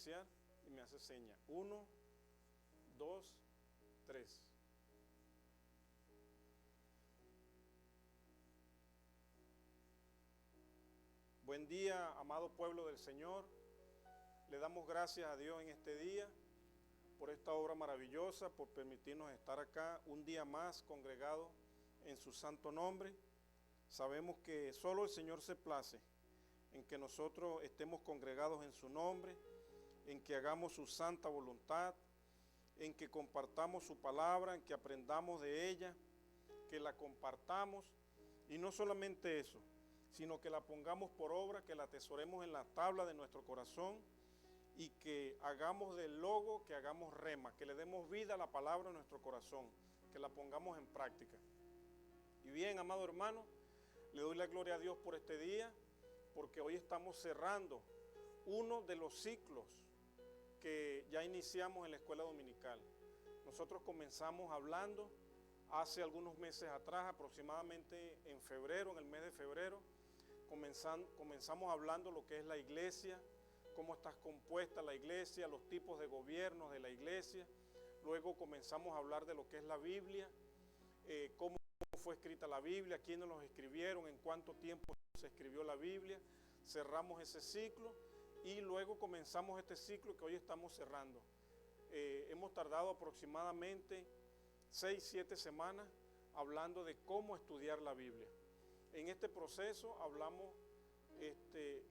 iniciar y me hace seña. 1, 2, 3. Buen día, amado pueblo del Señor. Le damos gracias a Dios en este día por esta obra maravillosa, por permitirnos estar acá un día más congregados en su santo nombre. Sabemos que solo el Señor se place en que nosotros estemos congregados en su nombre, en que hagamos su santa voluntad, en que compartamos su palabra, en que aprendamos de ella, que la compartamos, y no solamente eso, sino que la pongamos por obra, que la atesoremos en la tabla de nuestro corazón y que hagamos del logo, que hagamos rema, que le demos vida a la palabra en nuestro corazón, que la pongamos en práctica. Y bien, amado hermano, le doy la gloria a Dios por este día, porque hoy estamos cerrando uno de los ciclos que ya iniciamos en la escuela dominical. Nosotros comenzamos hablando hace algunos meses atrás, aproximadamente en febrero, en el mes de febrero, comenzamos hablando lo que es la iglesia, cómo está compuesta la iglesia, los tipos de gobiernos de la iglesia. Luego comenzamos a hablar de lo que es la Biblia, cómo fue escrita la Biblia, quiénes los escribieron, en cuánto tiempo se escribió la Biblia. Cerramos ese ciclo y luego comenzamos este ciclo que hoy estamos cerrando. Hemos tardado aproximadamente 6-7 semanas hablando de cómo estudiar la Biblia. En este proceso hablamos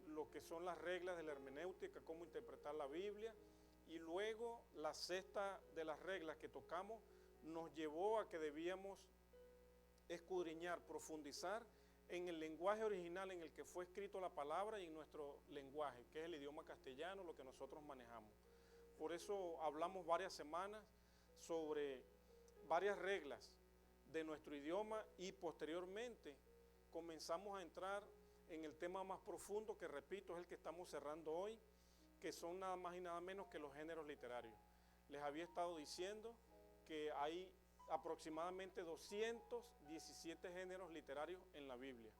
lo que son las reglas de la hermenéutica, cómo interpretar la Biblia, y luego la sexta de las reglas que tocamos nos llevó a que debíamos escudriñar, profundizar en el lenguaje original en el que fue escrito la palabra y en nuestro lenguaje, que es el idioma castellano, lo que nosotros manejamos. Por eso hablamos varias semanas sobre varias reglas de nuestro idioma y posteriormente comenzamos a entrar en el tema más profundo, que repito es el que estamos cerrando hoy, que son nada más y nada menos que los géneros literarios. Les había estado diciendo que hay aproximadamente 217 géneros literarios en la Biblia.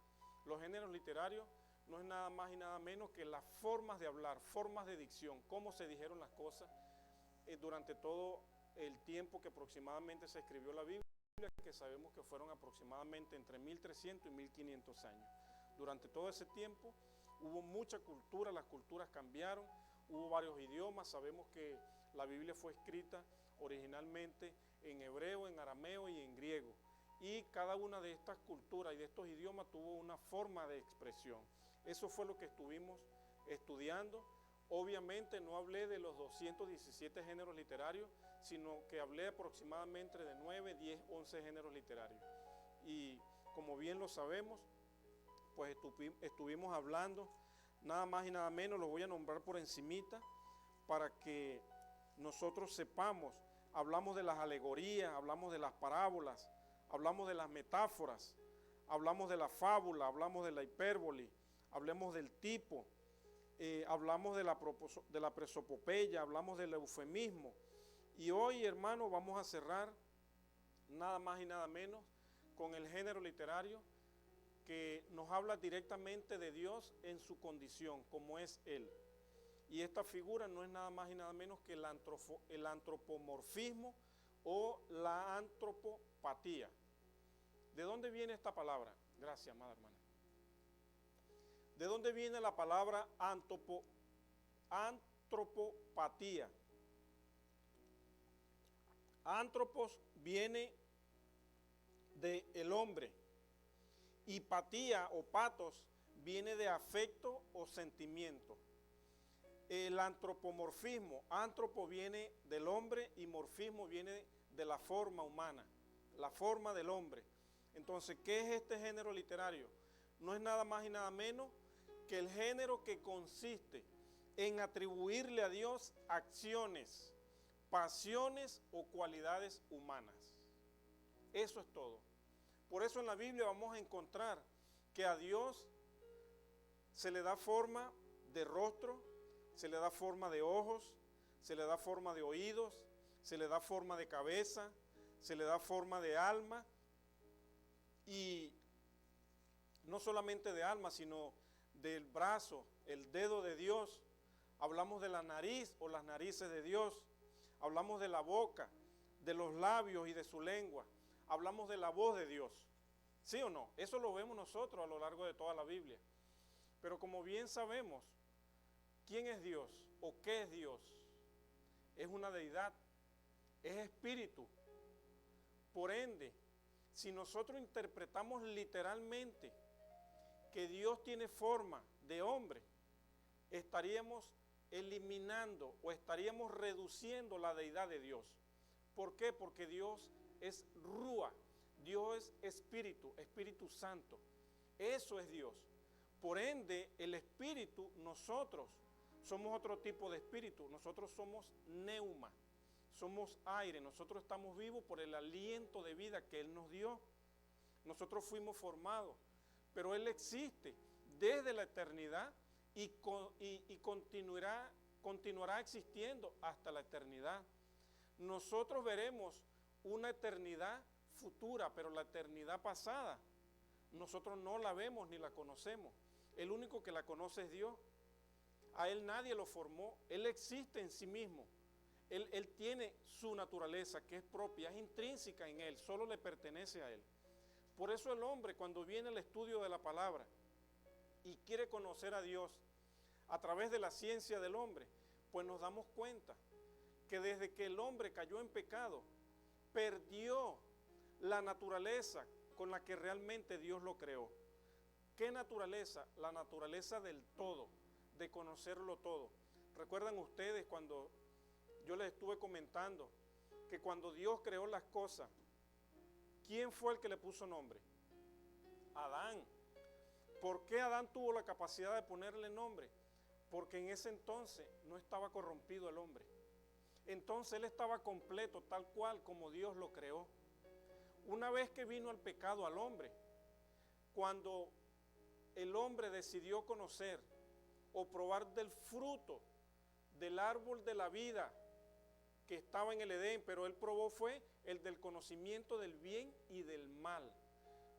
Los géneros literarios no es nada más y nada menos que las formas de hablar, formas de dicción, cómo se dijeron las cosas durante todo el tiempo que aproximadamente se escribió la Biblia, que sabemos que fueron aproximadamente entre 1300 y 1500 años. Durante todo ese tiempo hubo mucha cultura, las culturas cambiaron, hubo varios idiomas. Sabemos que la Biblia fue escrita originalmente en hebreo, en arameo y en griego, y cada una de estas culturas y de estos idiomas tuvo una forma de expresión. Eso fue lo que estuvimos estudiando. Obviamente no hablé de los 217 géneros literarios, sino que hablé aproximadamente de 9, 10, 11 géneros literarios. Y como bien lo sabemos, pues estuvimos hablando nada más y nada menos, lo voy a nombrar por encimita para que nosotros sepamos. Hablamos de las alegorías, hablamos de las parábolas, hablamos de las metáforas, hablamos de la fábula, hablamos de la hipérbole, hablamos del tipo, hablamos de la presopopeya, hablamos del eufemismo. Y hoy, hermano, vamos a cerrar nada más y nada menos con el género literario que nos habla directamente de Dios en su condición, como es Él. Y esta figura no es nada más y nada menos que el antropomorfismo o la antropopatía. ¿De dónde viene esta palabra? Gracias, amada hermana. ¿De dónde viene la palabra antropopatía? Antropos viene de el hombre y patía o patos viene de afecto o sentimiento. El antropomorfismo, antropo viene del hombre y morfismo viene de la forma humana, la forma del hombre. Entonces, ¿qué es este género literario? No es nada más y nada menos que el género que consiste en atribuirle a Dios acciones, pasiones o cualidades humanas. Eso es todo. Por eso en la Biblia vamos a encontrar que a Dios se le da forma de rostro, se le da forma de ojos, se le da forma de oídos, se le da forma de cabeza, se le da forma de alma, y no solamente de alma, sino del brazo, el dedo de Dios, hablamos de la nariz o las narices de Dios, hablamos de la boca, de los labios y de su lengua, hablamos de la voz de Dios. ¿Sí o no? Eso lo vemos nosotros a lo largo de toda la Biblia. Pero como bien sabemos, ¿quién es Dios o qué es Dios? Es una deidad, es espíritu. Por ende, si nosotros interpretamos literalmente que Dios tiene forma de hombre, estaríamos eliminando o estaríamos reduciendo la deidad de Dios. ¿Por qué? Porque Dios es Rúa, Dios es Espíritu, Espíritu Santo. Eso es Dios. Por ende, el Espíritu, nosotros somos otro tipo de espíritu. Nosotros somos neuma, somos aire. Nosotros estamos vivos por el aliento de vida que Él nos dio. Nosotros fuimos formados, pero Él existe desde la eternidad y continuará existiendo hasta la eternidad. Nosotros veremos una eternidad futura, pero la eternidad pasada nosotros no la vemos ni la conocemos. El único que la conoce es Dios. A Él nadie lo formó. Él existe en sí mismo. Él tiene su naturaleza que es propia, es intrínseca en Él, solo le pertenece a Él. Por eso el hombre, cuando viene al estudio de la palabra y quiere conocer a Dios a través de la ciencia del hombre, pues nos damos cuenta que desde que el hombre cayó en pecado, perdió la naturaleza con la que realmente Dios lo creó. ¿Qué naturaleza? La naturaleza del todo, de conocerlo todo. ¿Recuerdan ustedes cuando yo les estuve comentando que cuando Dios creó las cosas, ¿quién fue el que le puso nombre? Adán. ¿Por qué Adán tuvo la capacidad de ponerle nombre? Porque en ese entonces no estaba corrompido el hombre. Entonces él estaba completo, tal cual como Dios lo creó. Una vez que vino el pecado al hombre, cuando el hombre decidió conocer o probar del fruto del árbol de la vida que estaba en el Edén, pero él probó fue el del conocimiento del bien y del mal.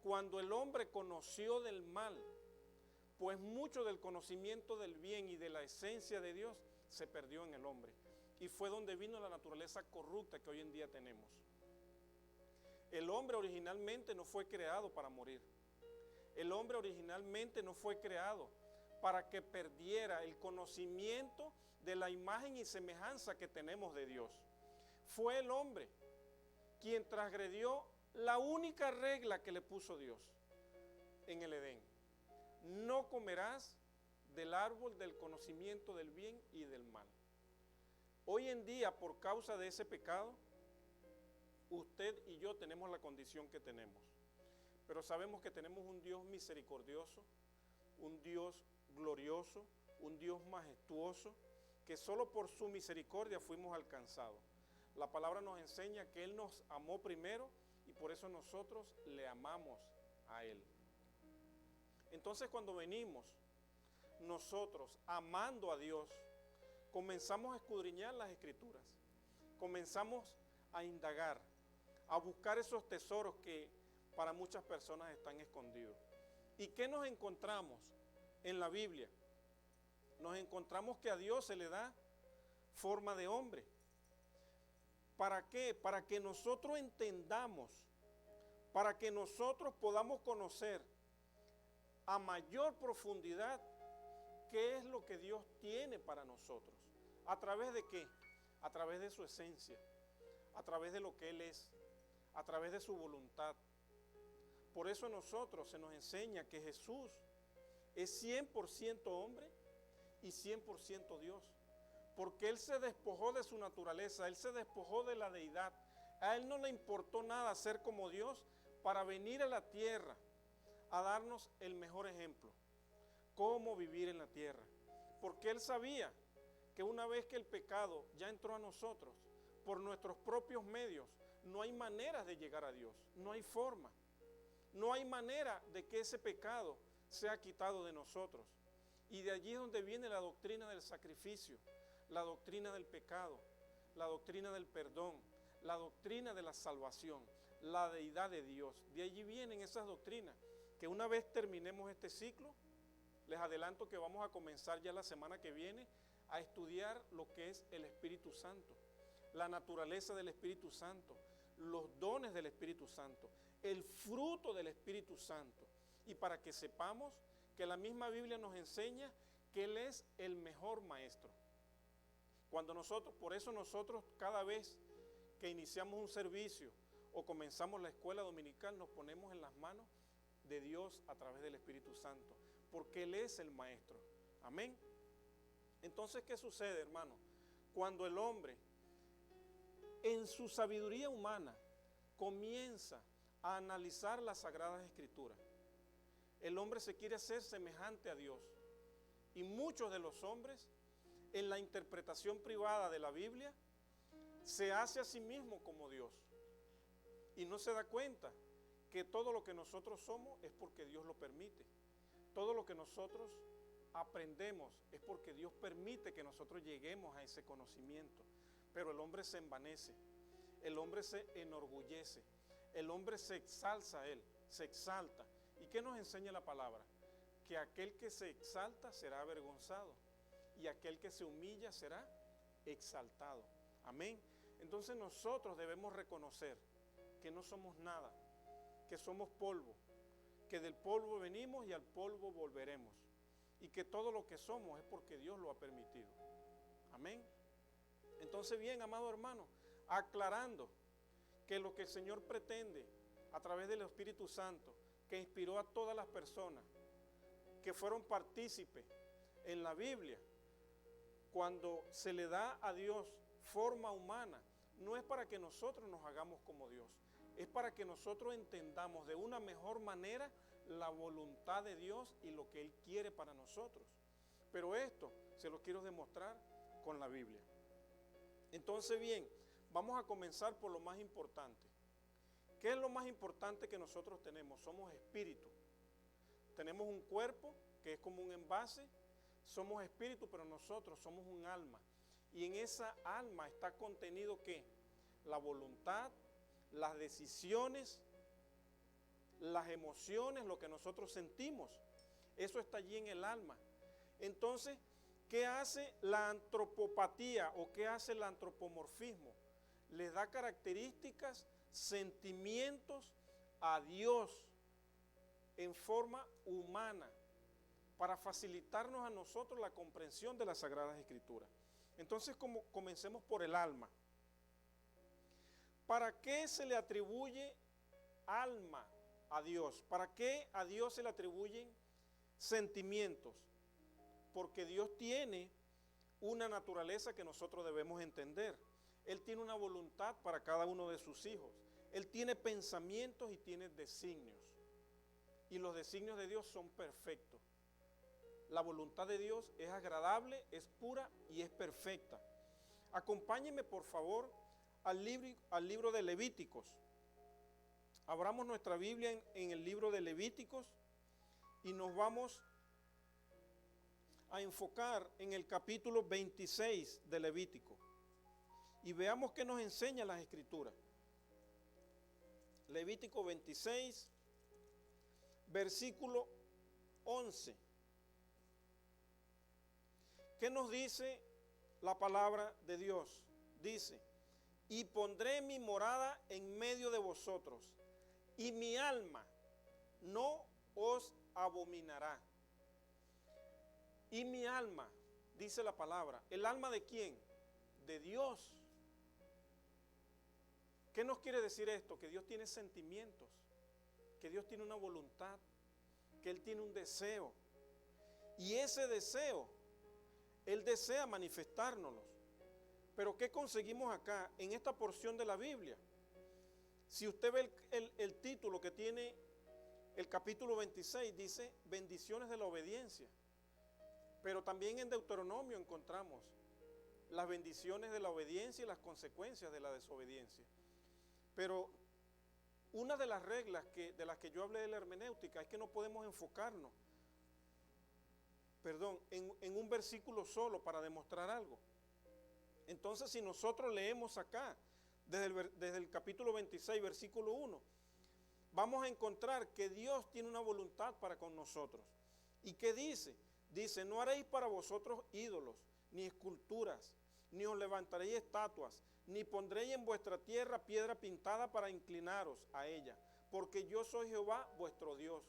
Cuando el hombre conoció del mal, pues mucho del conocimiento del bien y de la esencia de Dios se perdió en el hombre. Y fue donde vino la naturaleza corrupta que hoy en día tenemos. El hombre originalmente no fue creado para morir. El hombre originalmente no fue creado para que perdiera el conocimiento de la imagen y semejanza que tenemos de Dios. Fue el hombre quien transgredió la única regla que le puso Dios en el Edén. No comerás del árbol del conocimiento del bien y del mal. Hoy en día, por causa de ese pecado, usted y yo tenemos la condición que tenemos. Pero sabemos que tenemos un Dios misericordioso, un Dios glorioso, un Dios majestuoso, que solo por su misericordia fuimos alcanzados. La palabra nos enseña que Él nos amó primero y por eso nosotros le amamos a Él. Entonces cuando venimos nosotros amando a Dios, comenzamos a escudriñar las Escrituras, comenzamos a indagar, a buscar esos tesoros que para muchas personas están escondidos. ¿Y qué nos encontramos en la Biblia? Nos encontramos que a Dios se le da forma de hombre. ¿Para qué? Para que nosotros entendamos, para que nosotros podamos conocer a mayor profundidad qué es lo que Dios tiene para nosotros. ¿A través de qué? A través de su esencia, a través de lo que Él es, a través de su voluntad. Por eso a nosotros se nos enseña que Jesús es 100% hombre y 100% Dios. Porque Él se despojó de su naturaleza, Él se despojó de la deidad. A Él no le importó nada ser como Dios para venir a la tierra a darnos el mejor ejemplo. Cómo vivir en la tierra. Porque Él sabía que una vez que el pecado ya entró a nosotros, por nuestros propios medios, no hay manera de llegar a Dios. No hay forma. No hay manera de que ese pecado sea quitado de nosotros. Y de allí es donde viene la doctrina del sacrificio, la doctrina del pecado, la doctrina del perdón, la doctrina de la salvación, la deidad de Dios. De allí vienen esas doctrinas, que una vez terminemos este ciclo, les adelanto que vamos a comenzar ya la semana que viene a estudiar lo que es el Espíritu Santo, la naturaleza del Espíritu Santo, los dones del Espíritu Santo, el fruto del Espíritu Santo, y para que sepamos que la misma Biblia nos enseña que Él es el mejor maestro. Por eso nosotros cada vez que iniciamos un servicio o comenzamos la escuela dominical, nos ponemos en las manos de Dios a través del Espíritu Santo, porque Él es el maestro. Amén. Entonces, ¿qué sucede, hermano? Cuando el hombre, en su sabiduría humana, comienza a analizar las Sagradas Escrituras, el hombre se quiere hacer semejante a Dios. Y muchos de los hombres, en la interpretación privada de la Biblia, se hace a sí mismo como Dios. Y no se da cuenta que todo lo que nosotros somos es porque Dios lo permite. Todo lo que nosotros aprendemos es porque Dios permite que nosotros lleguemos a ese conocimiento. Pero el hombre se envanece, el hombre se enorgullece, el hombre se exalza a él, se exalta. ¿Y qué nos enseña la palabra? Que aquel que se exalta será avergonzado y aquel que se humilla será exaltado. Amén. Entonces nosotros debemos reconocer que no somos nada, que somos polvo, que del polvo venimos y al polvo volveremos, y que todo lo que somos es porque Dios lo ha permitido. Amén. Entonces, bien, amado hermano, aclarando que lo que el Señor pretende a través del Espíritu Santo, que inspiró a todas las personas que fueron partícipes en la Biblia, cuando se le da a Dios forma humana, no es para que nosotros nos hagamos como Dios, es para que nosotros entendamos de una mejor manera la voluntad de Dios y lo que Él quiere para nosotros. Pero esto se lo quiero demostrar con la Biblia. Entonces, bien, vamos a comenzar por lo más importante. ¿Qué es lo más importante que nosotros tenemos? Somos espíritu. Tenemos un cuerpo que es como un envase, somos espíritu, pero nosotros somos un alma. Y en esa alma está contenido ¿qué? La voluntad, las decisiones, las emociones, lo que nosotros sentimos. Eso está allí en el alma. Entonces, ¿qué hace la antropopatía o qué hace el antropomorfismo? Les da características, sentimientos a Dios en forma humana para facilitarnos a nosotros la comprensión de las Sagradas Escrituras. Entonces, comencemos por el alma. ¿Para qué se le atribuye alma a Dios? ¿Para qué a Dios se le atribuyen sentimientos? Porque Dios tiene una naturaleza que nosotros debemos entender. Él tiene una voluntad para cada uno de sus hijos. Él tiene pensamientos y tiene designios. Y los designios de Dios son perfectos. La voluntad de Dios es agradable, es pura y es perfecta. Acompáñenme, por favor, al libro de Levíticos. Abramos nuestra Biblia en el libro de Levíticos y nos vamos a enfocar en el capítulo 26 de Levítico. Y veamos qué nos enseña las Escrituras. Levítico 26, versículo 11. ¿Qué nos dice la palabra de Dios? Dice, y pondré mi morada en medio de vosotros, y mi alma no os abominará. Y mi alma, dice la palabra, ¿el alma de quién? De Dios. ¿Qué nos quiere decir esto? Que Dios tiene sentimientos, que Dios tiene una voluntad, que Él tiene un deseo. Y ese deseo, Él desea manifestárnoslo. Pero ¿qué conseguimos acá en esta porción de la Biblia? Si usted ve el título que tiene el capítulo 26, dice bendiciones de la obediencia. Pero también en Deuteronomio encontramos las bendiciones de la obediencia y las consecuencias de la desobediencia. Pero una de las reglas de las que yo hablé de la hermenéutica es que no podemos enfocarnos, en un versículo solo para demostrar algo. Entonces, si nosotros leemos acá, desde el capítulo 26, versículo 1, vamos a encontrar que Dios tiene una voluntad para con nosotros. ¿Y qué dice? Dice, no haréis para vosotros ídolos, ni esculturas, ni os levantaréis estatuas, ni pondréis en vuestra tierra piedra pintada para inclinaros a ella, porque yo soy Jehová vuestro Dios.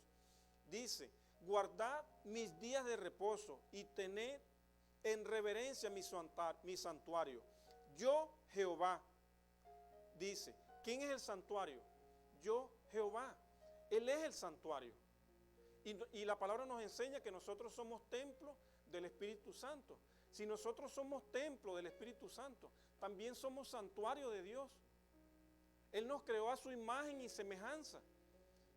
Dice, guardad mis días de reposo y tened en reverencia mi santuario. Yo, Jehová, dice, ¿quién es el santuario? Yo, Jehová. Él es el santuario. Y la palabra nos enseña que nosotros somos templo del Espíritu Santo. Si nosotros somos templo del Espíritu Santo, también somos santuario de Dios. Él nos creó a su imagen y semejanza.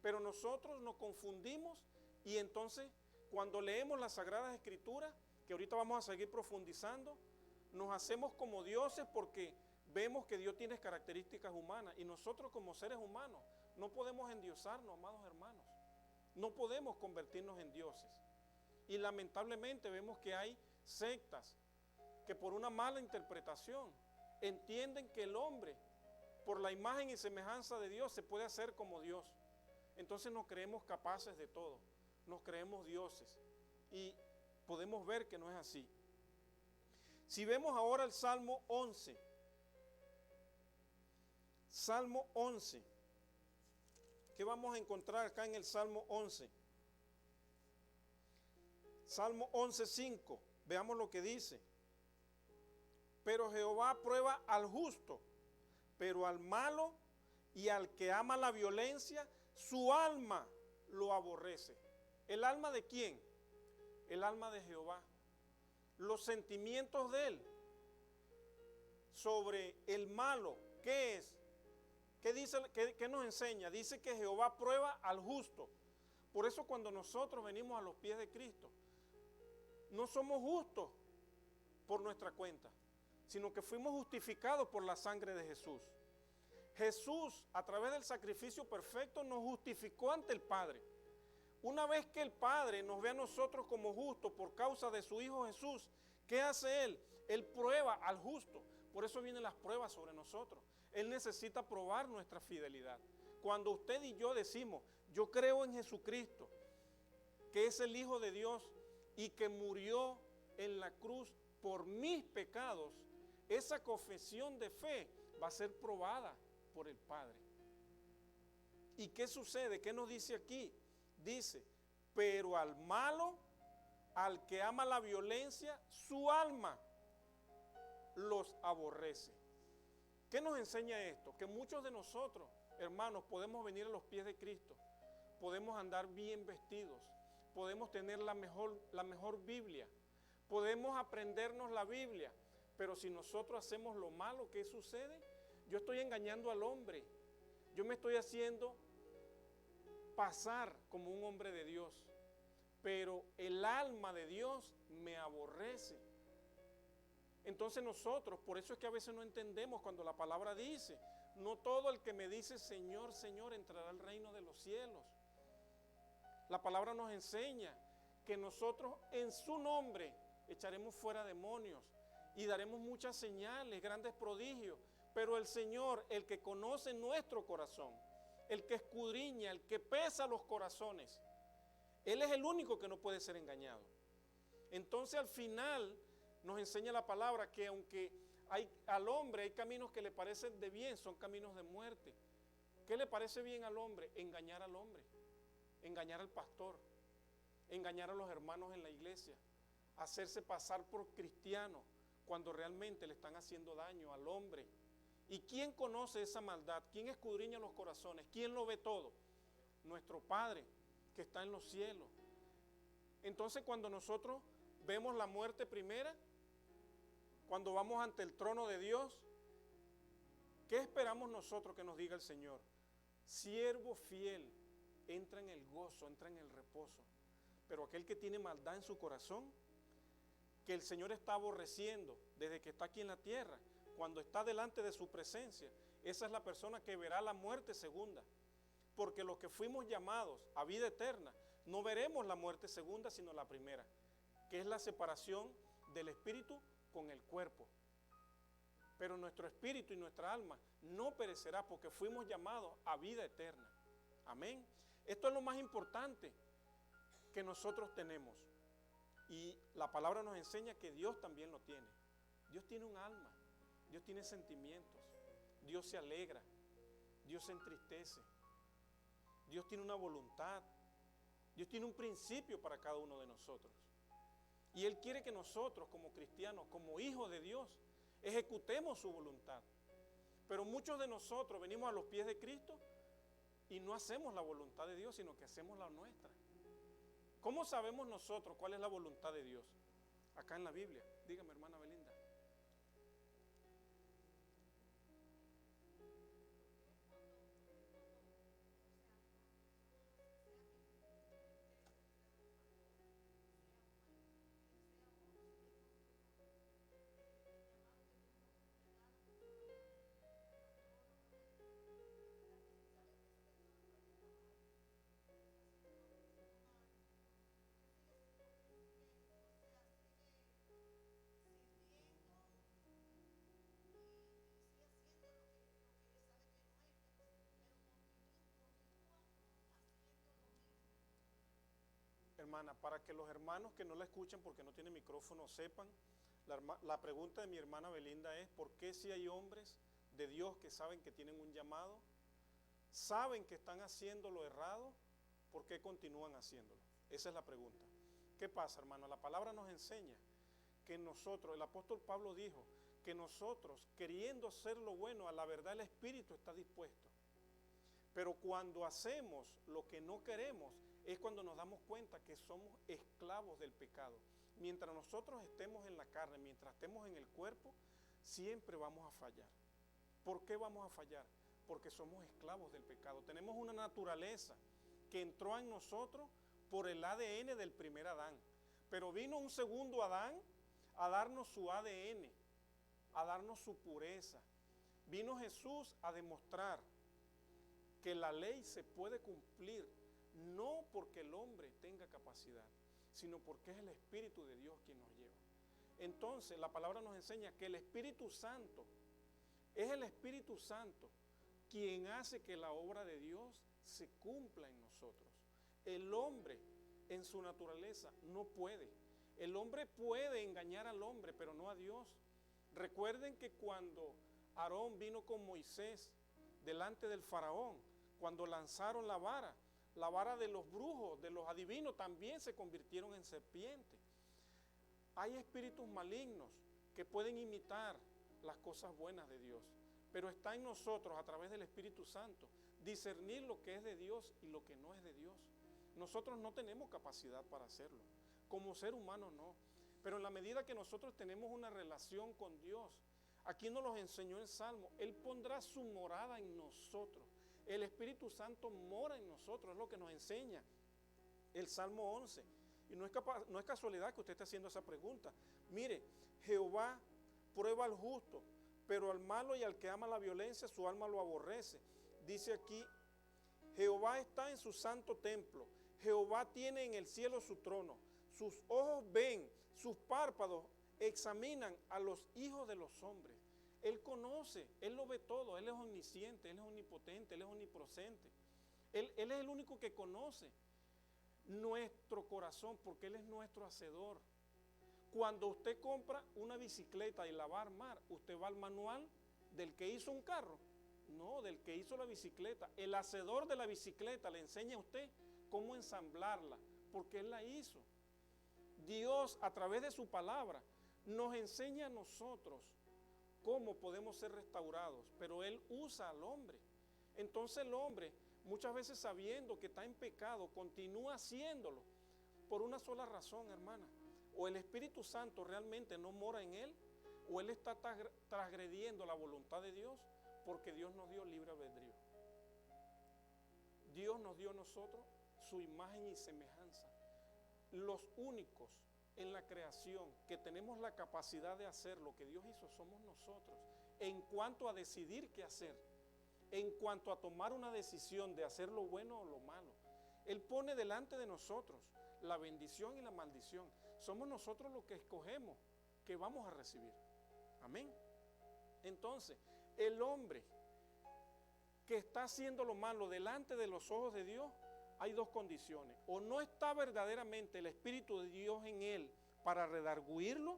Pero nosotros nos confundimos y entonces cuando leemos las Sagradas Escrituras, que ahorita vamos a seguir profundizando, nos hacemos como dioses porque vemos que Dios tiene características humanas y nosotros como seres humanos no podemos endiosarnos, amados hermanos. No podemos convertirnos en dioses. Y lamentablemente vemos que hay sectas que por una mala interpretación entienden que el hombre, por la imagen y semejanza de Dios, se puede hacer como Dios. Entonces nos creemos capaces de todo, nos creemos dioses y podemos ver que no es así. Si vemos ahora el Salmo 11, Salmo 11, ¿qué vamos a encontrar acá en el Salmo 11? Salmo 11:5, veamos lo que dice. Pero Jehová prueba al justo, pero al malo y al que ama la violencia, su alma lo aborrece. ¿El alma de quién? El alma de Jehová. Los sentimientos de él sobre el malo, ¿qué es? ¿Qué dice? ¿Qué nos enseña? Dice que Jehová prueba al justo. Por eso cuando nosotros venimos a los pies de Cristo, no somos justos por nuestra cuenta, sino que fuimos justificados por la sangre de Jesús. Jesús, a través del sacrificio perfecto, nos justificó ante el Padre. Una vez que el Padre nos ve a nosotros como justos por causa de su Hijo Jesús, ¿qué hace Él? Él prueba al justo. Por eso vienen las pruebas sobre nosotros. Él necesita probar nuestra fidelidad. Cuando usted y yo decimos, yo creo en Jesucristo, que es el Hijo de Dios y que murió en la cruz por mis pecados, esa confesión de fe va a ser probada por el Padre. ¿Y qué sucede? ¿Qué nos dice aquí? Dice, pero al malo, al que ama la violencia, su alma los aborrece. ¿Qué nos enseña esto? Que muchos de nosotros, hermanos, podemos venir a los pies de Cristo, podemos andar bien vestidos, podemos tener la mejor Biblia, podemos aprendernos la Biblia, pero si nosotros hacemos lo malo, ¿qué sucede? Yo estoy engañando al hombre, yo me estoy haciendo pasar como un hombre de Dios, pero el alma de Dios me aborrece. Entonces nosotros, por eso es que a veces no entendemos cuando la palabra dice, no todo el que me dice Señor, Señor entrará al reino de los cielos. La palabra nos enseña que nosotros en su nombre echaremos fuera demonios y daremos muchas señales, grandes prodigios, pero el Señor, el que conoce nuestro corazón, el que escudriña, el que pesa los corazones, Él es el único que no puede ser engañado. Entonces al final nos enseña la palabra que aunque al hombre hay caminos que le parecen de bien, son caminos de muerte. ¿Qué le parece bien al hombre? Engañar al hombre, engañar al pastor, engañar a los hermanos en la iglesia, hacerse pasar por cristiano cuando realmente le están haciendo daño al hombre. ¿Y quién conoce esa maldad? ¿Quién escudriña los corazones? ¿Quién lo ve todo? Nuestro Padre que está en los cielos. Entonces cuando nosotros vemos la muerte primera, cuando vamos ante el trono de Dios, ¿qué esperamos nosotros que nos diga el Señor? Siervo fiel, entra en el gozo, entra en el reposo. Pero aquel que tiene maldad en su corazón, que el Señor está aborreciendo desde que está aquí en la tierra, cuando está delante de su presencia, esa es la persona que verá la muerte segunda. Porque los que fuimos llamados a vida eterna, no veremos la muerte segunda, sino la primera, que es la separación del espíritu con el cuerpo. Pero nuestro espíritu y nuestra alma no perecerá porque fuimos llamados a vida eterna. Amén. Esto es lo más importante que nosotros tenemos. Y la palabra nos enseña que Dios también lo tiene. Dios tiene un alma, Dios tiene sentimientos, Dios se alegra, Dios se entristece, Dios tiene una voluntad, Dios tiene un principio para cada uno de nosotros. Y Él quiere que nosotros como cristianos, como hijos de Dios, ejecutemos su voluntad. Pero muchos de nosotros venimos a los pies de Cristo y no hacemos la voluntad de Dios, sino que hacemos la nuestra. ¿Cómo sabemos nosotros cuál es la voluntad de Dios? Acá en la Biblia. Dígame, hermana Belinda. Hermana, para que los hermanos que no la escuchan porque no tienen micrófono sepan, la pregunta de mi hermana Belinda es: ¿por qué si hay hombres de Dios que saben que tienen un llamado, saben que están haciendo lo errado, por qué continúan haciéndolo? Esa es la pregunta. ¿Qué pasa, hermano? La palabra nos enseña que nosotros, el apóstol Pablo dijo, que nosotros, queriendo hacer lo bueno, a la verdad el Espíritu está dispuesto. Pero cuando hacemos lo que no queremos, es cuando nos damos cuenta que somos esclavos del pecado. Mientras nosotros estemos en la carne, mientras estemos en el cuerpo, siempre vamos a fallar. ¿Por qué vamos a fallar? Porque somos esclavos del pecado. Tenemos una naturaleza que entró en nosotros por el ADN del primer Adán. Pero vino un segundo Adán a darnos su ADN, a darnos su pureza. Vino Jesús a demostrar que la ley se puede cumplir, no porque el hombre tenga capacidad, sino porque es el Espíritu de Dios quien nos lleva. Entonces, la palabra nos enseña que el Espíritu Santo, es el Espíritu Santo quien hace que la obra de Dios se cumpla en nosotros. El hombre, en su naturaleza, no puede. El hombre puede engañar al hombre, pero no a Dios. Recuerden que cuando Aarón vino con Moisés delante del faraón, cuando lanzaron la vara de los brujos, de los adivinos, también se convirtieron en serpientes. Hay espíritus malignos que pueden imitar las cosas buenas de Dios, pero está en nosotros, a través del Espíritu Santo, discernir lo que es de Dios y lo que no es de Dios. Nosotros no tenemos capacidad para hacerlo, como ser humano no, pero en la medida que nosotros tenemos una relación con Dios, aquí nos lo enseñó el Salmo, Él pondrá su morada en nosotros. El Espíritu Santo mora en nosotros, es lo que nos enseña el Salmo 11. Y no es casualidad que usted esté haciendo esa pregunta. Mire, Jehová prueba al justo, pero al malo y al que ama la violencia, su alma lo aborrece. Dice aquí, Jehová está en su santo templo, Jehová tiene en el cielo su trono, sus ojos ven, sus párpados examinan a los hijos de los hombres. Él conoce, Él lo ve todo, Él es omnisciente, Él es omnipotente, Él es omnipresente. Él es el único que conoce nuestro corazón, porque Él es nuestro hacedor. Cuando usted compra una bicicleta y la va a armar, usted va al manual del que hizo un carro, no, del que hizo la bicicleta. El hacedor de la bicicleta le enseña a usted cómo ensamblarla, porque Él la hizo. Dios, a través de su palabra, nos enseña a nosotros cómo podemos ser restaurados, pero Él usa al hombre. Entonces el hombre, muchas veces sabiendo que está en pecado, continúa haciéndolo por una sola razón, hermana. O el Espíritu Santo realmente no mora en él, o él está transgrediendo la voluntad de Dios, porque Dios nos dio libre albedrío. Dios nos dio a nosotros su imagen y semejanza. Los únicos en la creación que tenemos la capacidad de hacer lo que Dios hizo somos nosotros, en cuanto a decidir qué hacer, en cuanto a tomar una decisión de hacer lo bueno o lo malo. Él pone delante de nosotros la bendición y la maldición. Somos nosotros los que escogemos que vamos a recibir. Amén. Entonces, el hombre que está haciendo lo malo delante de los ojos de Dios, hay dos condiciones: o no está verdaderamente el Espíritu de Dios en él para redarguirlo,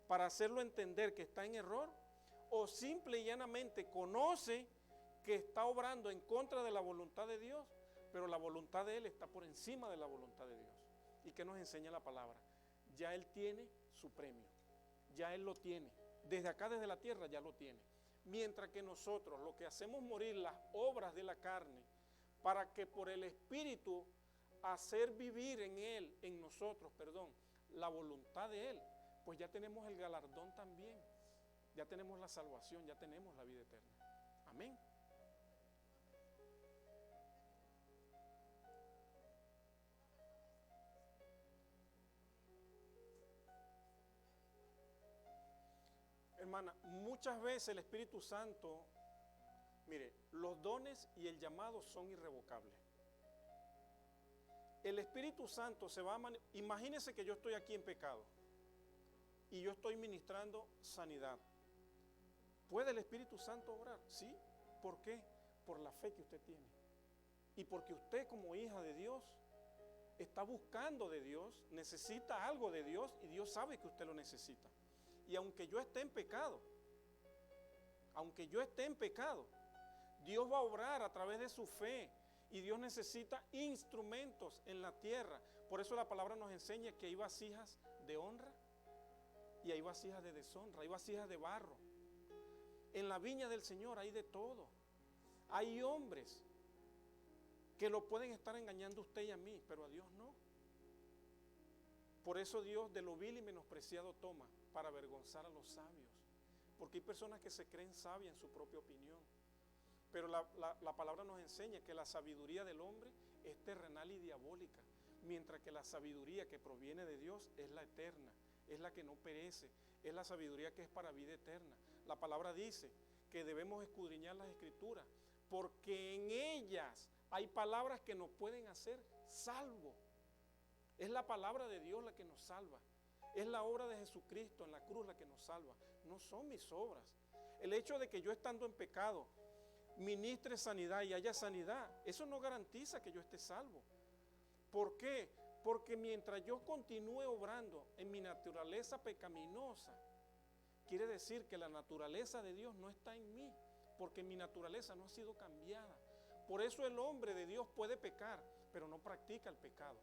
para hacerlo entender que está en error, o simple y llanamente conoce que está obrando en contra de la voluntad de Dios, pero la voluntad de Él está por encima de la voluntad de Dios. ¿Y qué nos enseña la palabra? Ya Él tiene su premio, ya Él lo tiene, desde acá, desde la tierra ya lo tiene. Mientras que nosotros lo que hacemos morir las obras de la carne, para que por el Espíritu hacer vivir en Él, en nosotros, perdón, la voluntad de Él, pues ya tenemos el galardón también, ya tenemos la salvación, ya tenemos la vida eterna. Amén. Hermana, muchas veces el Espíritu Santo, mire, los dones y el llamado son irrevocables. El Espíritu Santo se va a imagínese que yo estoy aquí en pecado y yo estoy ministrando sanidad. ¿Puede el Espíritu Santo obrar? Sí. ¿Por qué? Por la fe que usted tiene. Y porque usted, como hija de Dios, está buscando de Dios, necesita algo de Dios y Dios sabe que usted lo necesita. Y aunque yo esté en pecado, Dios va a obrar a través de su fe. Y Dios necesita instrumentos en la tierra. Por eso la palabra nos enseña que hay vasijas de honra y hay vasijas de deshonra, hay vasijas de barro. En la viña del Señor hay de todo. Hay hombres que lo pueden estar engañando a usted y a mí, pero a Dios no. Por eso Dios de lo vil y menospreciado toma para avergonzar a los sabios. Porque hay personas que se creen sabias en su propia opinión. Pero la palabra nos enseña que la sabiduría del hombre es terrenal y diabólica, mientras que la sabiduría que proviene de Dios es la eterna, es la que no perece, es la sabiduría que es para vida eterna. La palabra dice que debemos escudriñar las Escrituras, porque en ellas hay palabras que nos pueden hacer salvos. Es la palabra de Dios la que nos salva. Es la obra de Jesucristo en la cruz la que nos salva. No son mis obras. El hecho de que yo estando en pecado ministre sanidad y haya sanidad, eso no garantiza que yo esté salvo. ¿Por qué? Porque mientras yo continúe obrando en mi naturaleza pecaminosa, quiere decir que la naturaleza de Dios no está en mí, porque mi naturaleza no ha sido cambiada. Por eso el hombre de Dios puede pecar, pero no practica el pecado.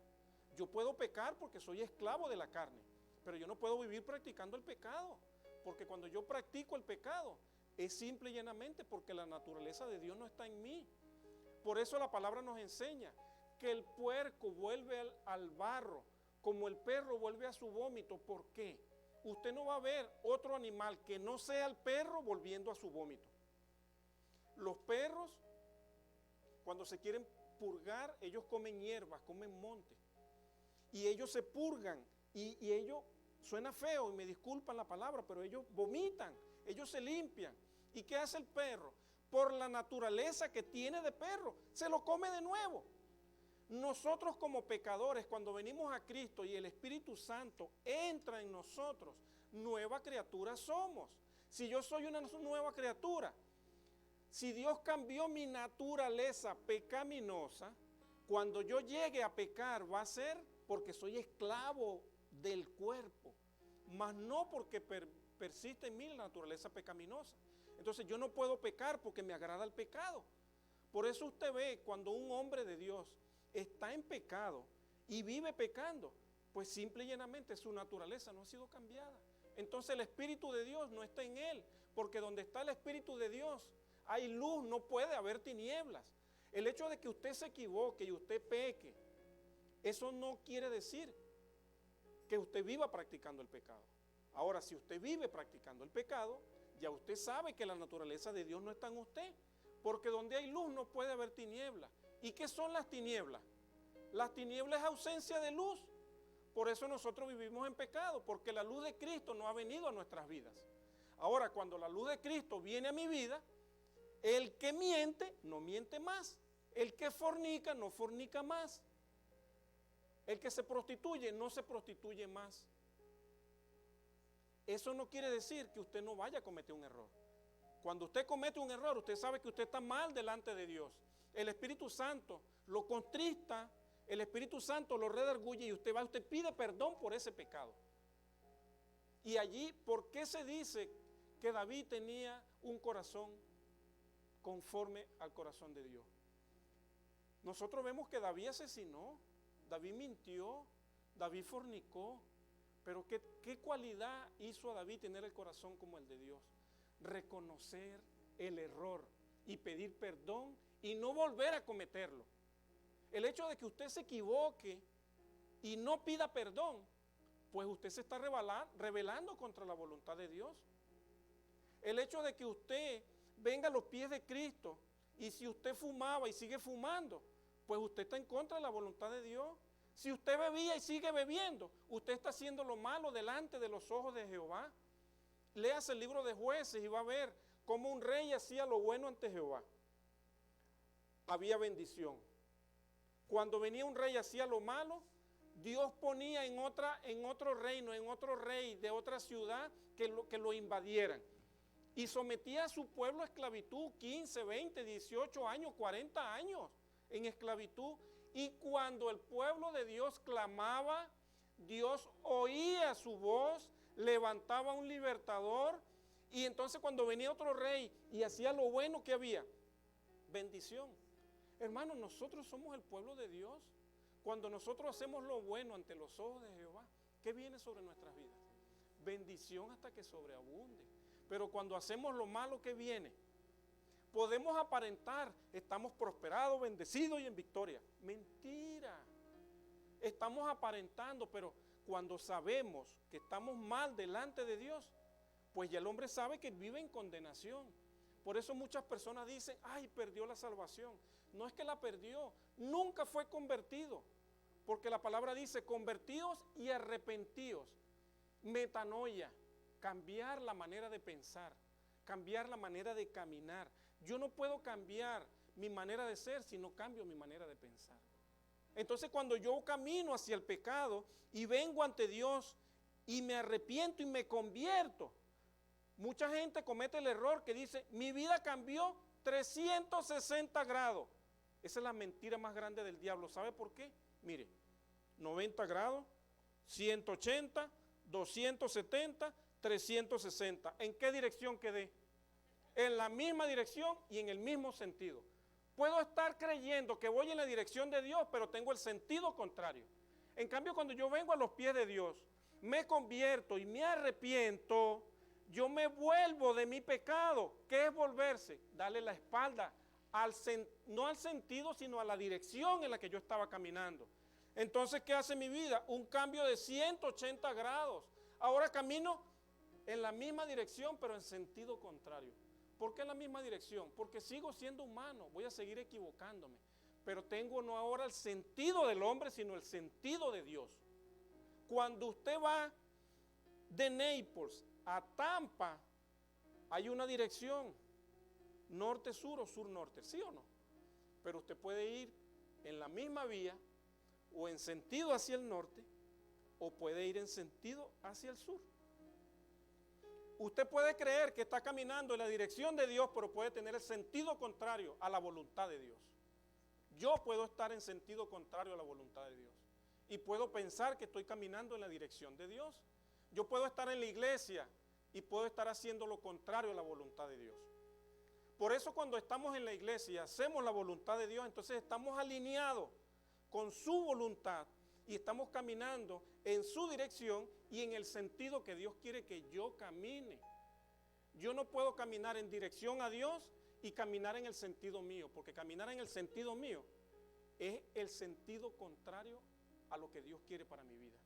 Yo puedo pecar porque soy esclavo de la carne, pero yo no puedo vivir practicando el pecado, porque cuando yo practico el pecado, es simple y llanamente porque la naturaleza de Dios no está en mí. Por eso la palabra nos enseña que el puerco vuelve al barro, como el perro vuelve a su vómito. ¿Por qué? Usted no va a ver otro animal que no sea el perro volviendo a su vómito. Los perros, cuando se quieren purgar, ellos comen hierbas, comen monte. Y ellos se purgan y ellos, suena feo y me disculpan la palabra, pero ellos vomitan. Ellos se limpian. ¿Y qué hace el perro? Por la naturaleza que tiene de perro, se lo come de nuevo. Nosotros como pecadores, cuando venimos a Cristo y el Espíritu Santo entra en nosotros, nueva criatura somos. Si yo soy una nueva criatura, si Dios cambió mi naturaleza pecaminosa, cuando yo llegue a pecar va a ser porque soy esclavo del cuerpo, mas no porque persiste en mí la naturaleza pecaminosa. Entonces yo no puedo pecar porque me agrada el pecado. Por eso usted ve cuando un hombre de Dios está en pecado y vive pecando, pues simple y llanamente su naturaleza no ha sido cambiada. Entonces el Espíritu de Dios no está en él, porque donde está el Espíritu de Dios hay luz, no puede haber tinieblas. El hecho de que usted se equivoque y usted peque, eso no quiere decir que usted viva practicando el pecado. Ahora, si usted vive practicando el pecado, ya usted sabe que la naturaleza de Dios no está en usted, porque donde hay luz no puede haber tinieblas. ¿Y qué son las tinieblas? Las tinieblas es ausencia de luz. Por eso nosotros vivimos en pecado, porque la luz de Cristo no ha venido a nuestras vidas. Ahora, cuando la luz de Cristo viene a mi vida, el que miente, no miente más. El que fornica, no fornica más. El que se prostituye, no se prostituye más. Eso no quiere decir que usted no vaya a cometer un error. Cuando usted comete un error, usted sabe que usted está mal delante de Dios. El Espíritu Santo lo contrista, el Espíritu Santo lo redarguye y usted va, usted pide perdón por ese pecado. Y allí, ¿por qué se dice que David tenía un corazón conforme al corazón de Dios? Nosotros vemos que David asesinó, David mintió, David fornicó, pero ¿qué cualidad hizo a David tener el corazón como el de Dios? Reconocer el error y pedir perdón y no volver a cometerlo. El hecho de que usted se equivoque y no pida perdón, pues usted se está rebelando contra la voluntad de Dios. El hecho de que usted venga a los pies de Cristo y si usted fumaba y sigue fumando, pues usted está en contra de la voluntad de Dios. Si usted bebía y sigue bebiendo, usted está haciendo lo malo delante de los ojos de Jehová. Léase el libro de Jueces y va a ver cómo un rey hacía lo bueno ante Jehová. Había bendición. Cuando venía un rey y hacía lo malo, Dios ponía en otro reino, en otro rey de otra ciudad que lo invadieran. Y sometía a su pueblo a esclavitud, 15, 20, 18 años, 40 años en esclavitud. Y cuando el pueblo de Dios clamaba, Dios oía su voz, levantaba un libertador. Y entonces cuando venía otro rey y hacía lo bueno que había, bendición. Hermanos, nosotros somos el pueblo de Dios. Cuando nosotros hacemos lo bueno ante los ojos de Jehová, ¿qué viene sobre nuestras vidas? Bendición hasta que sobreabunde. Pero cuando hacemos lo malo, ¿qué viene? Podemos aparentar, estamos prosperados, bendecidos y en victoria. Mentira. Estamos aparentando, pero cuando sabemos que estamos mal delante de Dios, pues ya el hombre sabe que vive en condenación. Por eso muchas personas dicen, ay, perdió la salvación. No es que la perdió, nunca fue convertido. Porque la palabra dice, convertidos y arrepentidos. Metanoia, cambiar la manera de pensar, cambiar la manera de caminar. Yo no puedo cambiar mi manera de ser si no cambio mi manera de pensar. Entonces cuando yo camino hacia el pecado y vengo ante Dios y me arrepiento y me convierto, mucha gente comete el error que dice, mi vida cambió 360 grados. Esa es la mentira más grande del diablo. ¿Sabe por qué? Mire, 90 grados, 180, 270, 360. ¿En qué dirección quedé? En la misma dirección y en el mismo sentido. Puedo estar creyendo que voy en la dirección de Dios, pero tengo el sentido contrario. En cambio, cuando yo vengo a los pies de Dios, me convierto y me arrepiento, yo me vuelvo de mi pecado. ¿Qué es volverse? Darle la espalda, no al sentido, sino a la dirección en la que yo estaba caminando. Entonces, ¿qué hace mi vida? Un cambio de 180 grados. Ahora camino en la misma dirección, pero en sentido contrario. ¿Por qué en la misma dirección? Porque sigo siendo humano, voy a seguir equivocándome. Pero tengo no ahora el sentido del hombre, sino el sentido de Dios. Cuando usted va de Naples a Tampa, hay una dirección, norte-sur o sur-norte, ¿sí o no? Pero usted puede ir en la misma vía, o en sentido hacia el norte, o puede ir en sentido hacia el sur. Usted puede creer que está caminando en la dirección de Dios, pero puede tener el sentido contrario a la voluntad de Dios. Yo puedo estar en sentido contrario a la voluntad de Dios. Y puedo pensar que estoy caminando en la dirección de Dios. Yo puedo estar en la iglesia y puedo estar haciendo lo contrario a la voluntad de Dios. Por eso cuando estamos en la iglesia y hacemos la voluntad de Dios, entonces estamos alineados con su voluntad y estamos caminando en su dirección y en el sentido que Dios quiere que yo camine. Yo no puedo caminar en dirección a Dios y caminar en el sentido mío, porque caminar en el sentido mío es el sentido contrario a lo que Dios quiere para mi vida.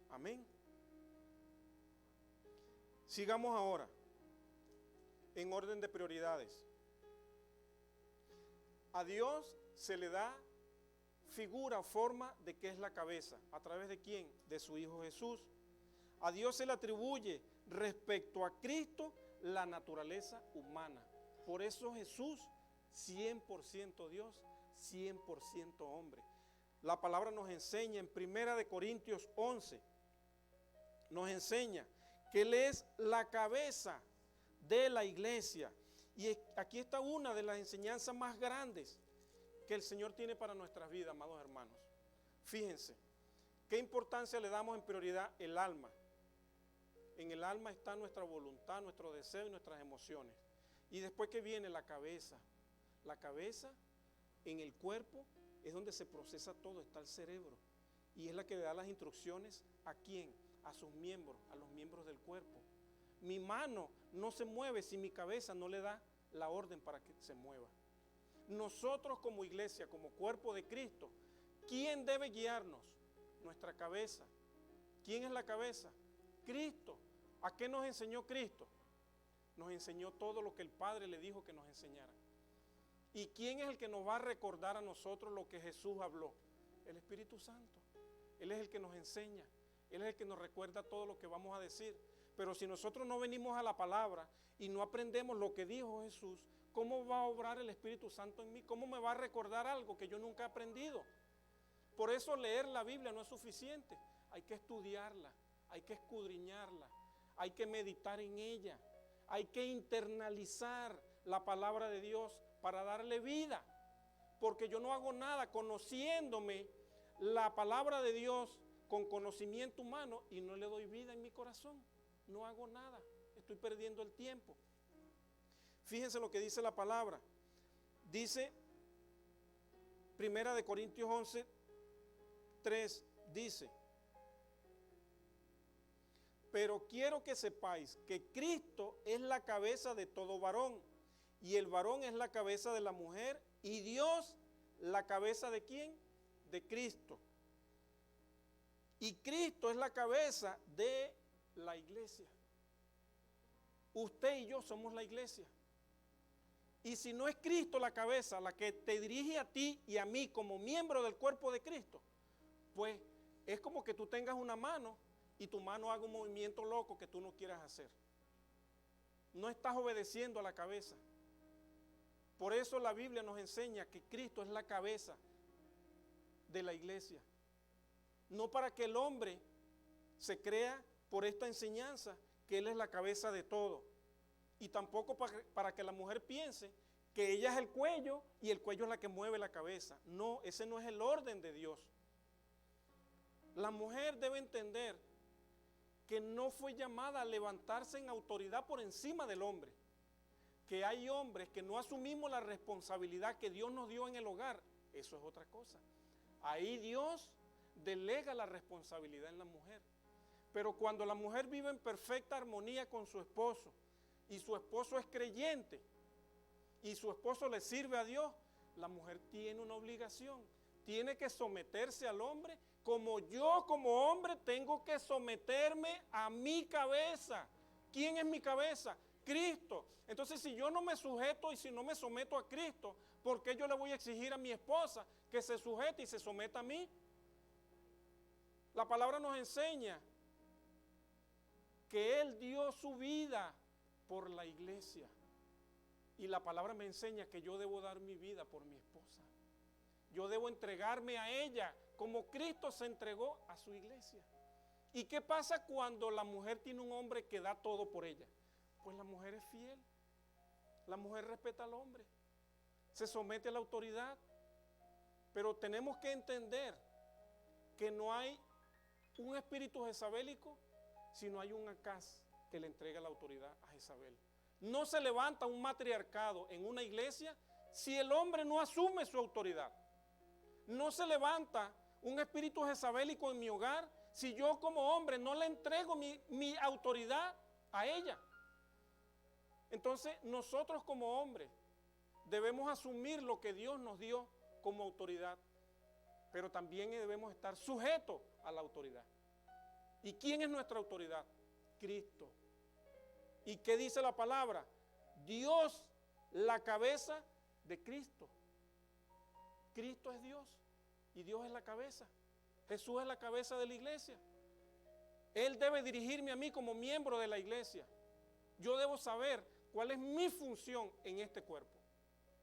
Amén. Sigamos ahora en orden de prioridades. A Dios se le da figura o forma de qué es la cabeza. ¿A través de quién? De su Hijo Jesús. A Dios se le atribuye respecto a Cristo la naturaleza humana. Por eso Jesús, 100% Dios, 100% hombre. La palabra nos enseña en 1 Corintios 11, nos enseña que Él es la cabeza de la iglesia. Y aquí está una de las enseñanzas más grandes que el Señor tiene para nuestras vidas, amados hermanos. Fíjense, ¿Qué importancia le damos en prioridad? El alma. En el alma está nuestra voluntad, nuestro deseo y nuestras emociones. Y después que viene la cabeza. La cabeza en el cuerpo es donde se procesa todo, está el cerebro. Y es la que le da las instrucciones ¿a quién? A sus miembros, a los miembros del cuerpo. Mi mano no se mueve si mi cabeza no le da la orden para que se mueva. Nosotros como iglesia, como cuerpo de Cristo, ¿quién debe guiarnos? Nuestra cabeza. ¿Quién es la cabeza? Cristo. ¿A qué nos enseñó Cristo? Nos enseñó todo lo que el Padre le dijo que nos enseñara. ¿Y quién es el que nos va a recordar a nosotros lo que Jesús habló? El Espíritu Santo. Él es el que nos enseña. Él es el que nos recuerda todo lo que vamos a decir. Pero si nosotros no venimos a la palabra y no aprendemos lo que dijo Jesús, ¿cómo va a obrar el Espíritu Santo en mí? ¿Cómo me va a recordar algo que yo nunca he aprendido? Por eso leer la Biblia no es suficiente. Hay que estudiarla, hay que escudriñarla, hay que meditar en ella, hay que internalizar la palabra de Dios para darle vida. Porque yo no hago nada conociéndome la palabra de Dios con conocimiento humano y no le doy vida en mi corazón. No hago nada, estoy perdiendo el tiempo. Fíjense lo que dice la palabra. Dice, 1 Corintios 11:3, dice: pero quiero que sepáis que Cristo es la cabeza de todo varón, y el varón es la cabeza de la mujer, y Dios la cabeza ¿de quién? De Cristo. Y Cristo es la cabeza de la iglesia. Usted y yo somos la iglesia. Y si no es Cristo la cabeza, la que te dirige a ti y a mí como miembro del cuerpo de Cristo, pues es como que tú tengas una mano y tu mano haga un movimiento loco que tú no quieras hacer. No estás obedeciendo a la cabeza. Por eso la Biblia nos enseña que Cristo es la cabeza de la iglesia. No para que el hombre se crea por esta enseñanza que Él es la cabeza de todo. Y tampoco para que la mujer piense que ella es el cuello y el cuello es la que mueve la cabeza. No, ese no es el orden de Dios. La mujer debe entender que no fue llamada a levantarse en autoridad por encima del hombre. Que hay hombres que no asumimos la responsabilidad que Dios nos dio en el hogar. Eso es otra cosa. Ahí Dios delega la responsabilidad en la mujer. Pero cuando la mujer vive en perfecta armonía con su esposo, y su esposo es creyente, y su esposo le sirve a Dios, la mujer tiene una obligación. Tiene que someterse al hombre como yo como hombre tengo que someterme a mi cabeza. ¿Quién es mi cabeza? Cristo. Entonces, si yo no me sujeto y si no me someto a Cristo, ¿por qué yo le voy a exigir a mi esposa que se sujete y se someta a mí? La palabra nos enseña que Él dio su vida por la iglesia. Y la palabra me enseña que yo debo dar mi vida por mi esposa. Yo debo entregarme a ella como Cristo se entregó a su iglesia. ¿Y qué pasa cuando la mujer tiene un hombre que da todo por ella? Pues la mujer es fiel. La mujer respeta al hombre. Se somete a la autoridad. Pero tenemos que entender que no hay un espíritu jezabélico, sino hay un Acaz que le entrega la autoridad a Jezabel. No se levanta un matriarcado en una iglesia si el hombre no asume su autoridad. No se levanta un espíritu jezabélico en mi hogar si yo como hombre no le entrego mi autoridad a ella. Entonces nosotros como hombres debemos asumir lo que Dios nos dio como autoridad, pero también debemos estar sujetos a la autoridad. ¿Y quién es nuestra autoridad? Cristo. ¿Y qué dice la palabra? Dios, la cabeza de Cristo. Cristo es Dios y Dios es la cabeza. Jesús es la cabeza de la iglesia. Él debe dirigirme a mí como miembro de la iglesia. Yo debo saber cuál es mi función en este cuerpo.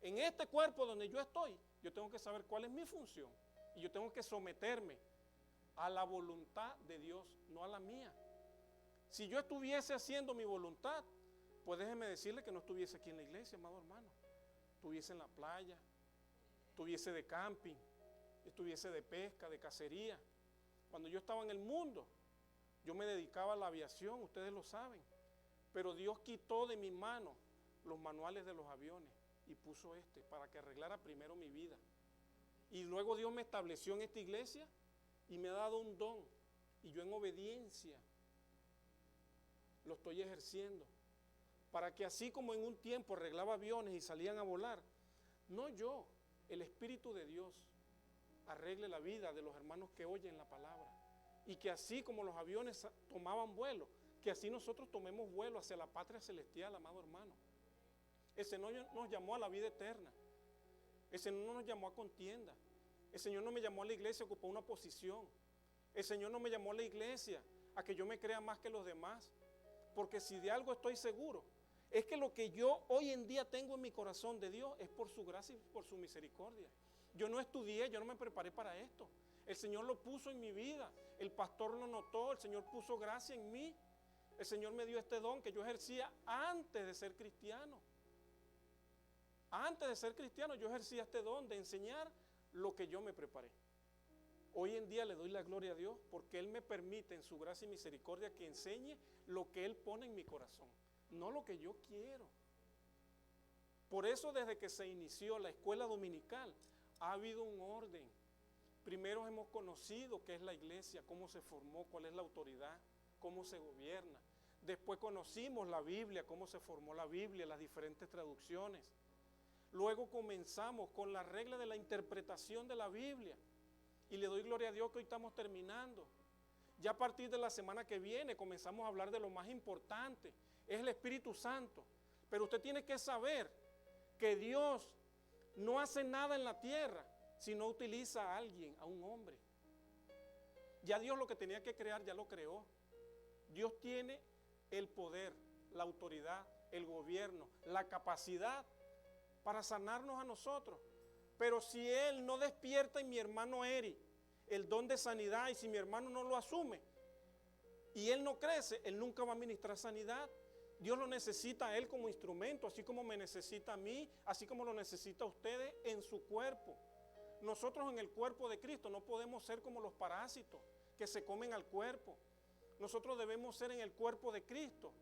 En este cuerpo donde yo estoy, yo tengo que saber cuál es mi función. Y yo tengo que someterme a la voluntad de Dios, no a la mía. Si yo estuviese haciendo mi voluntad, pues déjeme decirle que no estuviese aquí en la iglesia, amado hermano. Estuviese en la playa, estuviese de camping, estuviese de pesca, de cacería, Cuando yo estaba en el mundo, yo me dedicaba a la aviación, ustedes lo saben. Pero Dios quitó de mi mano los manuales de los aviones y puso para que arreglara primero mi vida. Y luego Dios me estableció en esta iglesia y me ha dado un don. Y yo en obediencia lo estoy ejerciendo. Para que así como en un tiempo arreglaba aviones y salían a volar, no yo, el Espíritu de Dios arregle la vida de los hermanos que oyen la palabra. Y que así como los aviones tomaban vuelo, que así nosotros tomemos vuelo hacia la patria celestial, amado hermano. El Señor nos llamó a la vida eterna. El Señor no nos llamó a contienda. El Señor no me llamó a la iglesia a ocupar una posición. El Señor no me llamó a la iglesia a que yo me crea más que los demás. Porque si de algo estoy seguro, es que lo que yo hoy en día tengo en mi corazón de Dios es por su gracia y por su misericordia. Yo no estudié, yo no me preparé para esto. El Señor lo puso en mi vida. El pastor lo notó, el Señor puso gracia en mí. El Señor me dio este don que yo ejercía antes de ser cristiano. Antes de ser cristiano yo ejercía este don de enseñar lo que yo me preparé. Hoy en día le doy la gloria a Dios porque Él me permite en su gracia y misericordia que enseñe lo que Él pone en mi corazón, no lo que yo quiero. Por eso desde que se inició la escuela dominical ha habido un orden. Primero hemos conocido qué es la iglesia, cómo se formó, cuál es la autoridad, cómo se gobierna. Después conocimos la Biblia, cómo se formó la Biblia, las diferentes traducciones. Luego comenzamos con la regla de la interpretación de la Biblia. Y le doy gloria a Dios que hoy estamos terminando. Ya a partir de la semana que viene comenzamos a hablar de lo más importante. Es el Espíritu Santo. Pero usted tiene que saber que Dios no hace nada en la tierra si no utiliza a alguien, a un hombre. Ya Dios lo que tenía que crear ya lo creó. Dios tiene el poder, la autoridad, el gobierno, la capacidad para sanarnos a nosotros. Pero si Él no despierta en mi hermano Eri el don de sanidad, y si mi hermano no lo asume y él no crece, él nunca va a ministrar sanidad. Dios lo necesita a él como instrumento, así como me necesita a mí, así como lo necesita a ustedes en su cuerpo. Nosotros en el cuerpo de Cristo no podemos ser como los parásitos que se comen al cuerpo. Nosotros debemos ser en el cuerpo de Cristo,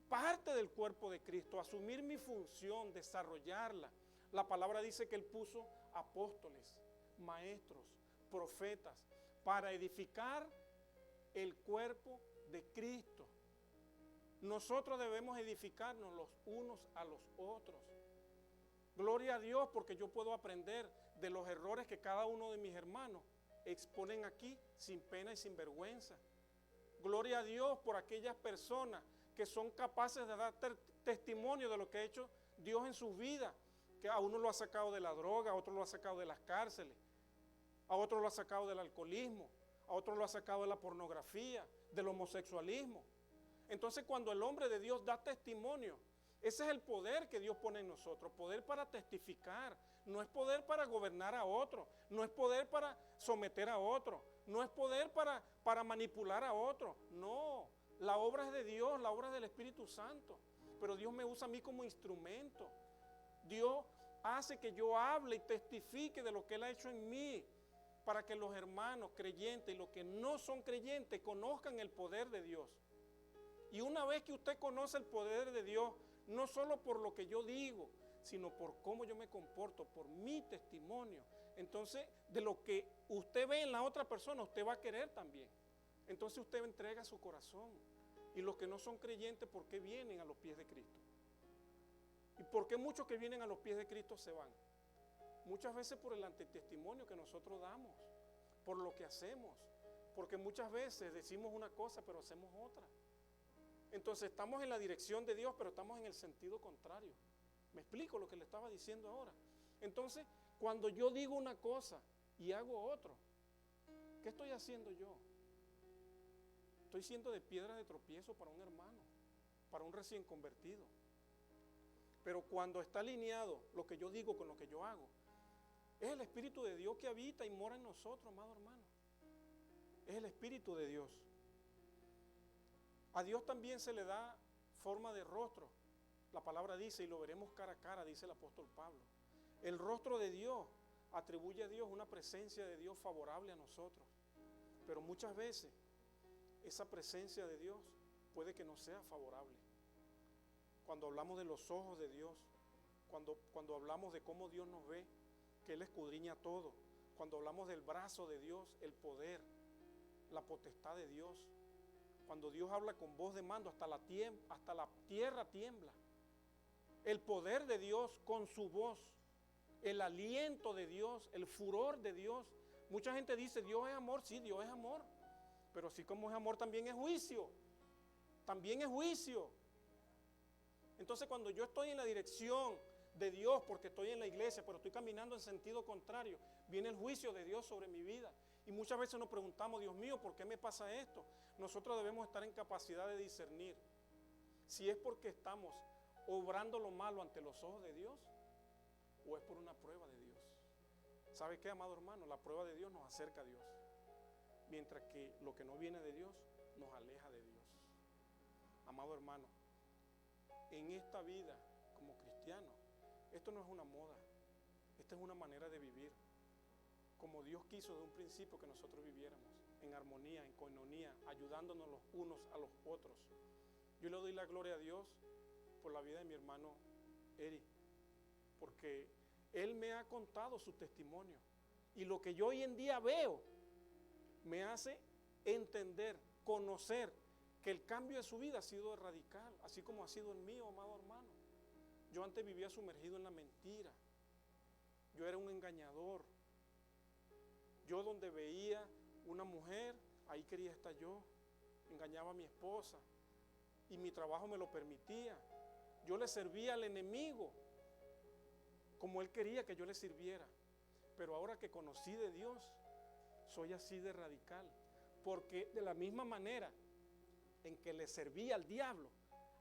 parte del cuerpo de Cristo, asumir mi función, desarrollarla. La palabra dice que Él puso apóstoles, maestros, profetas, para edificar el cuerpo de Cristo. Nosotros debemos edificarnos los unos a los otros. Gloria a Dios porque yo puedo aprender de los errores que cada uno de mis hermanos exponen aquí sin pena y sin vergüenza. Gloria a Dios por aquellas personas que son capaces de dar testimonio de lo que ha hecho Dios en sus vidas, que a uno lo ha sacado de la droga, a otro lo ha sacado de las cárceles, a otro lo ha sacado del alcoholismo, a otro lo ha sacado de la pornografía, del homosexualismo. Entonces cuando el hombre de Dios da testimonio, ese es el poder que Dios pone en nosotros, poder para testificar, no es poder para gobernar a otro, no es poder para someter a otro, no es poder para manipular a otro, no, la obra es de Dios, la obra es del Espíritu Santo, pero Dios me usa a mí como instrumento. Dios hace que yo hable y testifique de lo que Él ha hecho en mí, para que los hermanos creyentes y los que no son creyentes conozcan el poder de Dios. Y una vez que usted conoce el poder de Dios, no solo por lo que yo digo, sino por cómo yo me comporto, por mi testimonio, entonces de lo que usted ve en la otra persona, usted va a querer también. Entonces usted entrega su corazón. Y los que no son creyentes, ¿por qué vienen a los pies de Cristo? ¿Y por qué muchos que vienen a los pies de Cristo se van? Muchas veces por el antitestimonio que nosotros damos, por lo que hacemos, porque muchas veces decimos una cosa pero hacemos otra. Entonces estamos en la dirección de Dios pero estamos en el sentido contrario. ¿Me explico lo que le estaba diciendo ahora? Entonces, cuando yo digo una cosa y hago otro, ¿qué estoy haciendo yo? Estoy siendo de piedra de tropiezo para un hermano, para un recién convertido. Pero cuando está alineado lo que yo digo con lo que yo hago, es el Espíritu de Dios que habita y mora en nosotros, amado hermano. Es el Espíritu de Dios. A Dios también se le da forma de rostro. La palabra dice, y lo veremos cara a cara, dice el apóstol Pablo. El rostro de Dios atribuye a Dios una presencia de Dios favorable a nosotros. Pero muchas veces esa presencia de Dios puede que no sea favorable. Cuando hablamos de los ojos de Dios, cuando hablamos de cómo Dios nos ve, que Él escudriña todo, cuando hablamos del brazo de Dios, el poder, la potestad de Dios, cuando Dios habla con voz de mando, hasta la tierra tiembla. El poder de Dios con su voz, el aliento de Dios, el furor de Dios. Mucha gente dice, Dios es amor. Sí, Dios es amor, pero así como es amor también es juicio. También es juicio. Entonces cuando yo estoy en la dirección de Dios, porque estoy en la iglesia, pero estoy caminando en sentido contrario, viene el juicio de Dios sobre mi vida. Y muchas veces nos preguntamos, Dios mío, ¿por qué me pasa esto? Nosotros debemos estar en capacidad de discernir si es porque estamos obrando lo malo ante los ojos de Dios o es por una prueba de Dios. ¿Sabe qué, amado hermano? La prueba de Dios nos acerca a Dios, mientras que lo que no viene de Dios nos aleja de Dios. Amado hermano, en esta vida como cristiano, esto no es una moda, esta es una manera de vivir, como Dios quiso de un principio que nosotros viviéramos, en armonía, en coinonía, ayudándonos los unos a los otros. Yo le doy la gloria a Dios por la vida de mi hermano Eric, porque él me ha contado su testimonio, y lo que yo hoy en día veo me hace entender, conocer que el cambio de su vida ha sido radical, así como ha sido el mío, amado hermano. Yo antes vivía sumergido en la mentira, yo era un engañador. Yo donde veía una mujer, ahí quería estar yo, engañaba a mi esposa y mi trabajo me lo permitía. Yo le servía al enemigo como él quería que yo le sirviera, pero ahora que conocí de Dios, soy así de radical, porque de la misma manera en que le servía al diablo,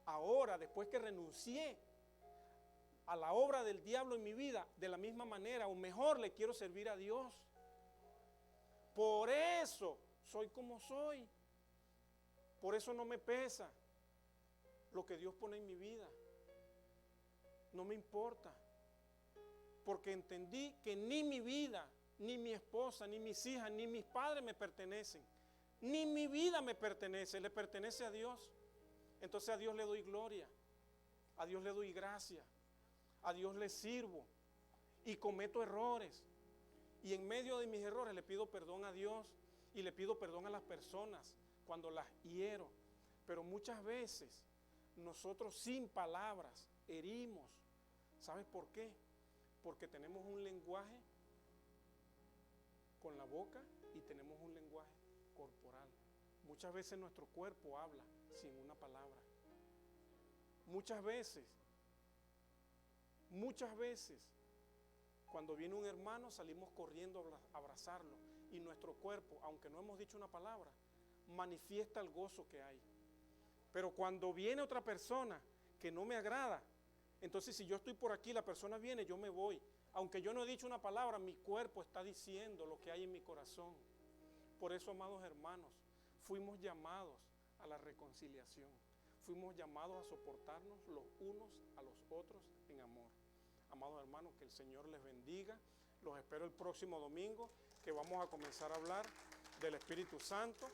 ahora después que renuncié a la obra del diablo en mi vida, de la misma manera o mejor le quiero servir a Dios. Por eso soy como soy, por eso no me pesa lo que Dios pone en mi vida, no me importa, porque entendí que ni mi vida, ni mi esposa, ni mis hijas, ni mis padres me pertenecen, ni mi vida me pertenece, le pertenece a Dios. Entonces a Dios le doy gloria, a Dios le doy gracia, a Dios le sirvo y cometo errores. Y en medio de mis errores le pido perdón a Dios y le pido perdón a las personas cuando las hiero. Pero muchas veces nosotros sin palabras herimos. ¿Sabes por qué? Porque tenemos un lenguaje con la boca y tenemos un lenguaje corporal. Muchas veces nuestro cuerpo habla sin una palabra. Muchas veces, cuando viene un hermano salimos corriendo a abrazarlo y nuestro cuerpo, aunque no hemos dicho una palabra, manifiesta el gozo que hay. Pero cuando viene otra persona que no me agrada, entonces si yo estoy por aquí, la persona viene, yo me voy. Aunque yo no he dicho una palabra, mi cuerpo está diciendo lo que hay en mi corazón. Por eso, amados hermanos, fuimos llamados a la reconciliación. Fuimos llamados a soportarnos los unos a los otros en amor. Amados hermanos, que el Señor les bendiga. Los espero el próximo domingo, que vamos a comenzar a hablar del Espíritu Santo.